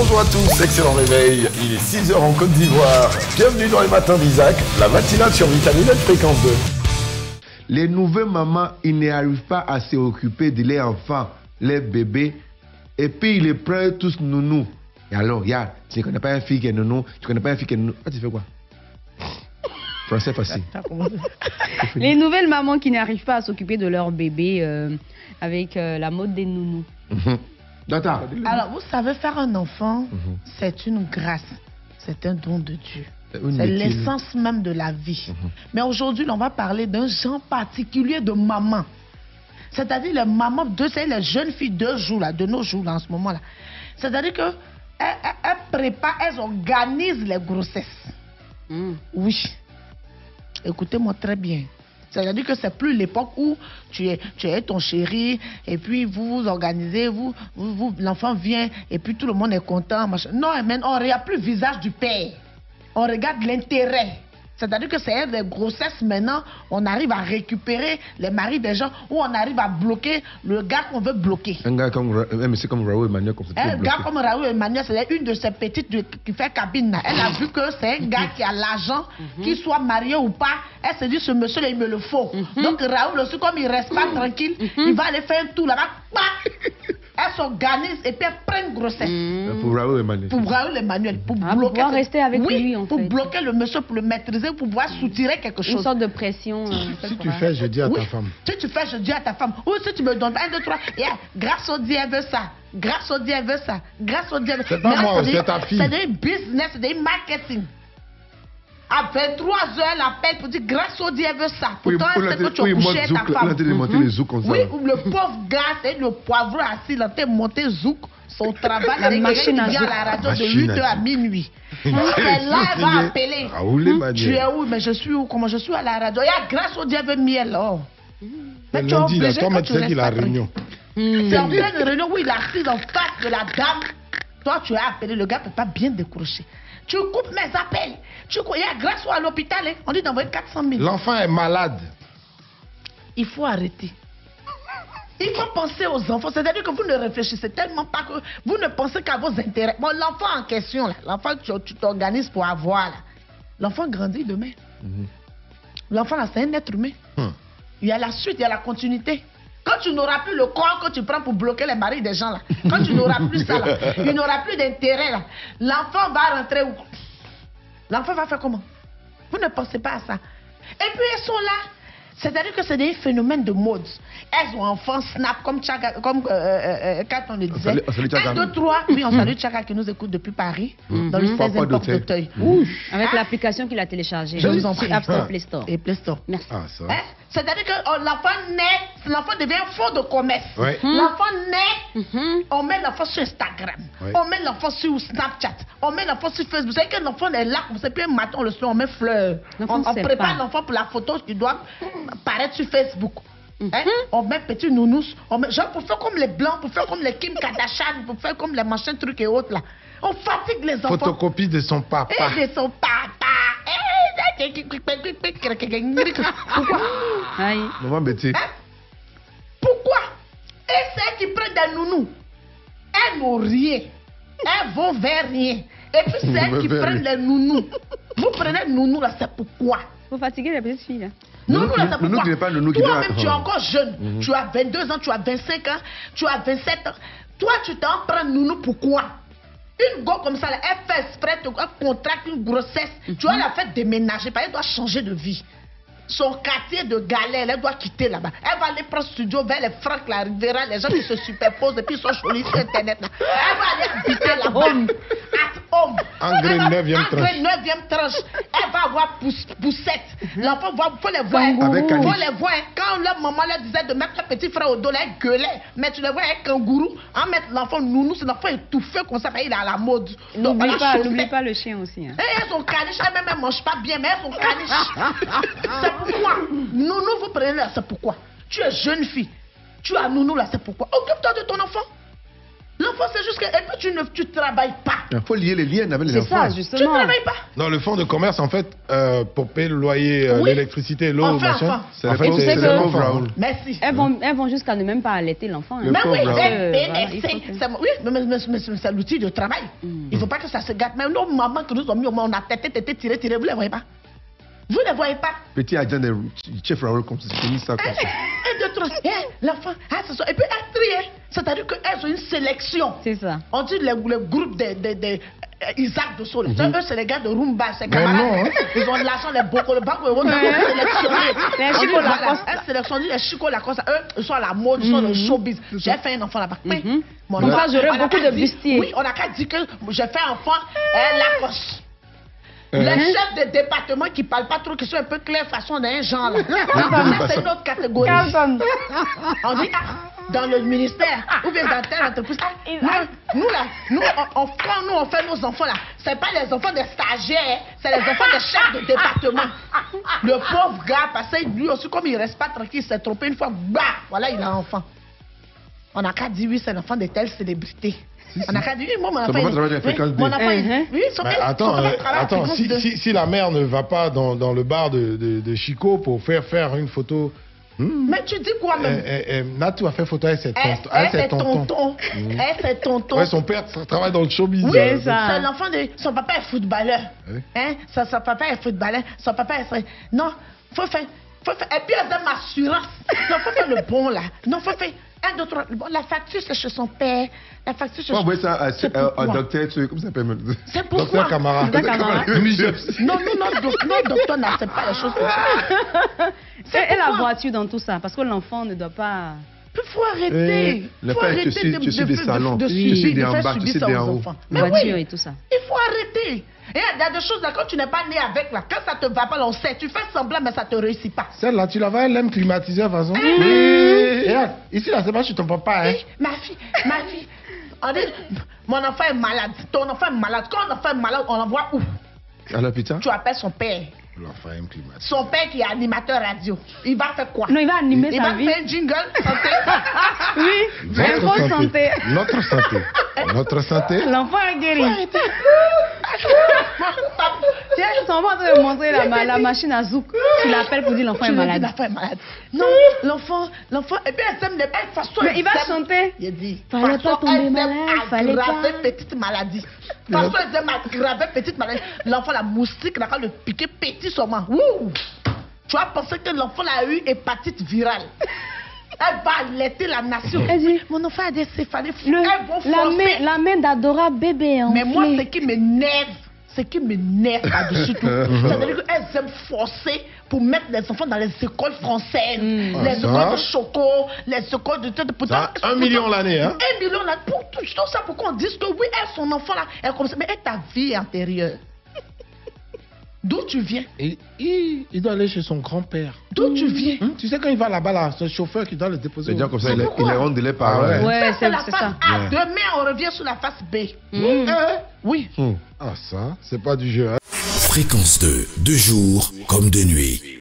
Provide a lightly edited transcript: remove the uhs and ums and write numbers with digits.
Bonjour à tous, excellent réveil. Il est 6 h en Côte d'Ivoire. Bienvenue dans les matins d'Isaac, la matinale sur Vitamine Fréquence 2. Les nouvelles mamans, ils n'arrivent pas à s'occuper de leurs enfants, les bébés, et puis ils les prennent tous nounous. Et alors, regarde, tu ne connais pas un fille qui est nounou, tu ne connais pas un fille qui est nounou. Ah, tu fais quoi? Français facile. Les nouvelles mamans qui n'arrivent pas à s'occuper de leur bébé avec la mode des nounous. Alors, vous savez, faire un enfant, c'est une grâce, c'est un don de Dieu. C'est l'essence même de la vie. Mais aujourd'hui, on va parler d'un genre particulier de maman. C'est-à-dire les mamans, les jeunes filles de nos jours, là, en ce moment-là. C'est-à-dire qu'elles préparent, elles organisent les grossesses. Oui. Écoutez-moi très bien. C'est-à-dire que c'est plus l'époque où tu es ton chéri et puis vous vous organisez, l'enfant vient et puis tout le monde est content. Machin. Non, mais on ne regarde plus le visage du père. On regarde l'intérêt. C'est-à-dire que c'est des grossesses maintenant, on arrive à récupérer les maris des gens ou on arrive à bloquer le gars qu'on veut bloquer. Un gars comme Raoul Emmanuel. Un gars comme Raoul Emmanuel, c'est une de ces petites qui fait cabine. Là. Elle a vu que c'est un gars qui a l'argent, qu'il soit marié ou pas. Elle se dit, ce monsieur-là, il me le faut. Donc Raoul aussi, comme il reste pas tranquille, il va aller faire un tour là-bas. Elle s'organise et puis elle prend une grossesse. Pour Raoul Emmanuel. Pour Raoul Emmanuel. Pour bloquer. Pour rester avec lui, en fait. Pour bloquer le monsieur, pour le maîtriser, pour pouvoir soutirer quelque chose. Une sorte de pression. Si tu fais, je dis à ta femme. Si tu fais, je dis à ta femme. Ou si tu me donnes 1, 2, 3. Grâce au Dieu, elle veut ça. Grâce au Dieu, elle veut ça. Grâce au Dieu, elle veut ça. C'est pas moi, c'est ta fille. C'est des business, c'est des marketing. À 23 h, elle appelle pour dire grâce au Dieu, elle veut ça. Pourtant, c'est que tu as couché ta femme. Oui, ou le pauvre gars, c'est le poivre assis, il a fait monter zouk. Son travail, la machine à la radio de 8 h à minuit. C'est là, elle va appeler. Tu es où? Mais je suis où? Comment je suis à la radio? Et grâce au Dieu, elle veut miel. Mais tu es obligé quand tu restes la réunion. C'est en pleine réunion où il a assis en face de la dame. Toi, tu as appelé, le gars ne peut pas bien décrocher. Tu coupes mes appels. Il y a grâce à l'hôpital, on dit d'envoyer 400 000. L'enfant est malade. Il faut arrêter. Il faut penser aux enfants. C'est-à-dire que vous ne réfléchissez tellement pas que vous ne pensez qu'à vos intérêts. Bon, l'enfant en question, l'enfant que tu t'organises pour avoir, l'enfant grandit demain. L'enfant, là, c'est un être humain. Il y a la suite, il y a la continuité. Quand tu n'auras plus le corps que tu prends pour bloquer les maris des gens, là, quand tu n'auras plus ça, là, il n'aura plus d'intérêt, là, l'enfant va rentrer où? L'enfant va faire comment? Vous ne pensez pas à ça. Et puis elles sont là. C'est-à-dire que c'est des phénomènes de mode. Elles ont enfants snap comme Tchaka, comme quand on le disait. 1, 2, 3. Oui, on salue Tchaka qui nous écoute depuis Paris, dans le 16e porte d'Auteuil. Avec l'application qu'il a téléchargée. Je vous en prie. App Store, Play Store. Et Play Store. Merci. C'est-à-dire que l'enfant naît, l'enfant devient un fonds de commerce. L'enfant naît, on met l'enfant sur Instagram, on met l'enfant sur Snapchat, on met l'enfant sur Facebook. Vous savez que l'enfant est là, vous savez, puis un matin, le soir, on met fleurs. On prépare l'enfant pour la photo qui doit paraître sur Facebook. On met petit nounous, genre pour faire comme les blancs, pour faire comme les Kim Kardashian, pour faire comme les machins trucs et autres là. On fatigue les enfants. Photocopie de son papa. Et de son papa. Pourquoi? Pourquoi? Et celles qui prennent des nounous, elles n'ont rien. Elles vont vers rien. Et puis celles qui prennent les nounous, vous prenez le nounou là, c'est pourquoi? Vous fatiguez les petites filles là. Nounou là, c'est pourquoi? Toi-même, tu es encore jeune. Tu as 22 ans, tu as 25 ans, tu as 27 ans. Toi, tu t'en prends nounou, pourquoi? Une go comme ça, là, elle fait exprès, elle contracte une grossesse. Tu vas la faire déménager, parce qu'elle doit changer de vie. Son quartier de galère, elle doit quitter là-bas. Elle va aller prendre studio vers les Franck, la Riviera, les gens qui se superposent et puis ils sont jolis sur Internet. Là. Elle va aller habiter là-bas. Engrais 9e tranche. Engrais 9e tranche. Elle va avoir poussette. L'enfant va, il faut les voir. Il faut les voir. Quand leur maman leur disait de mettre un petit frère au dos, là, elle gueulait. Mais tu le vois avec kangourou, en mettre l'enfant nounou, c'est l'enfant étouffé comme ça, il est à la mode. N'oublie pas le chien aussi. Hein. Et elles sont caniches, elles ne mangent pas bien, mais elles sont caniches. C'est pourquoi. Nounou, vous prenez là, c'est pourquoi. Tu es jeune fille. Tu as nounou là, c'est pourquoi. Occupe-toi de ton enfant. L'enfant, c'est juste que... Et puis, tu ne travailles pas. Il faut lier les liens avec les enfants. C'est ça, justement. Tu ne travailles pas. Non, le fonds de commerce, en fait, pour payer le loyer, Oui. l'électricité, l'eau, machin. C'est En fait, tu sais c'est que- le pauvre Raoul. Merci. Elles vont jusqu'à ne même pas allaiter l'enfant. Le Mais oui, pauvre Raoul. oui, mais c'est l'outil de travail. Il ne faut pas que ça se gâte. Même nos mamans que nous avons mis au monde, on a tété, tiré, vous ne les voyez pas. Vous ne les voyez pas. Petit agent de chef Raoul, comme ça, c'est mis ça comme ça. Un, deux, trois, l'enfant, et puis elles trient. C'est-à-dire qu'elles ont une sélection. C'est ça. On dit le groupe de Isaac de Sol. Eux, c'est les gars de Rumba, c'est Mais camarades. non, hein. Ils ont de l'argent, les bocaux, le banque, ils sélectionné. Les Chico Lacoste. Elles sélectionnent les Chico Lacoste. Eux, ils sont à la mode, ils sont dans le showbiz. J'ai fait un enfant là-bas. Comme ça, j'aurais beaucoup de bustiers. Oui, on n'a qu'à dire que j'ai fait un enfant Lacoste. Les chefs de département qui ne parlent pas trop, qui sont un peu clairs façon d'un genre là. C'est une autre catégorie. On dit, dans le ministère, ou bien dans telle entreprise, nous, on fait nos enfants là. Ce n'est pas les enfants des stagiaires, c'est les enfants des chefs de département. Le pauvre gars, parce que lui aussi, comme il ne reste pas tranquille, il s'est trompé une fois, bah, voilà, il a un enfant. On n'a qu'à dire, oui, c'est l'enfant de telle célébrité. On n'a qu'à dire, oui, moi, mon enfant. Mon enfant, oui, Attends, si la mère ne va pas dans le bar de Chico pour faire une photo. Mais tu dis quoi même? Natou a fait photo avec ses tontons. C'est tonton. Ouais, son père travaille dans le showbiz. Oui, c'est l'enfant de... Son papa est footballeur. Oui. Hein? Son papa est footballeur. Son papa est... Non, faut faire... Et puis, elle donne assurance. Non, faut faire le bon, là. Non, faut faire... Un, deux, trois... Bon, la facture, c'est chez son père. La facture, c'est chez... Envoyer ça à un docteur, comment ça s'appelle? C'est pourquoi? Docteur Camara. Non, docteur n'accepte pas les choses comme ça. Et la voiture dans tout ça, parce que l'enfant ne doit pas... Il faut arrêter. Le père, tu suis des salons, tu suis des en bas, tu suis des en haut. Voiture et tout ça. Il faut arrêter. Et il y a des choses là, quand tu n'es pas né avec, là, quand ça te va pas, on sait, tu fais semblant, mais ça te réussit pas. Celle-là, tu l'avais, elle aime climatiser de toute façon. Et regarde, ici, là, c'est pas chez ton papa, hein. Ma fille, on dit, mon enfant est malade, ton enfant est malade. Quand un enfant est malade, on l'envoie où? À l'hôpital? Tu appelles son père. L'enfant aime climatiser. Son père qui est animateur radio. Il va faire quoi? Non, il va animer sa vie. Il va faire un jingle santé. Oui, info santé. Notre santé. Notre santé. L'enfant est guéri. Tiens, je t'en vais te montrer la machine à zouk. Tu l'appelles pour dire l'enfant est malade. L'enfant est malade. Non, l'enfant, et bien elle s'aime de belle façon. Mais il va chanter. Il dit, fallait pas tomber malade, fallait pas. Petite maladie. Façon elle aime aggraver petite maladie. L'enfant, la moustique, n'a qu'à le piquer petit seulement. Ouh! Tu as pensé que l'enfant a eu hépatite virale. Elle va allaiter la nation. Elle dit, mon enfant a des céphalées. Elles vont forcer. La main d'adorable bébé. Mais moi, ce qui m'énerve par-dessus tout, c'est-à-dire qu'elles aiment forcer pour mettre les enfants dans les écoles françaises, les écoles de choco, les écoles de... Ça, 1 million l'année, hein? 1 million l'année. Pour tout ça, pourquoi on dit que oui, elle, son enfant là, elle commence... Mais elle, ta vie antérieure. D'où tu viens? Il doit aller chez son grand-père. D'où tu viens? Tu sais quand il va là-bas, là, c'est le chauffeur qui doit le déposer. C'est dire comme ça, il est rendu les parents. Ouais, c'est la ça. face A. Demain, on revient sur la face B. Oui. Ah ça, c'est pas du jeu, hein? Fréquence 2, de jour comme de nuit.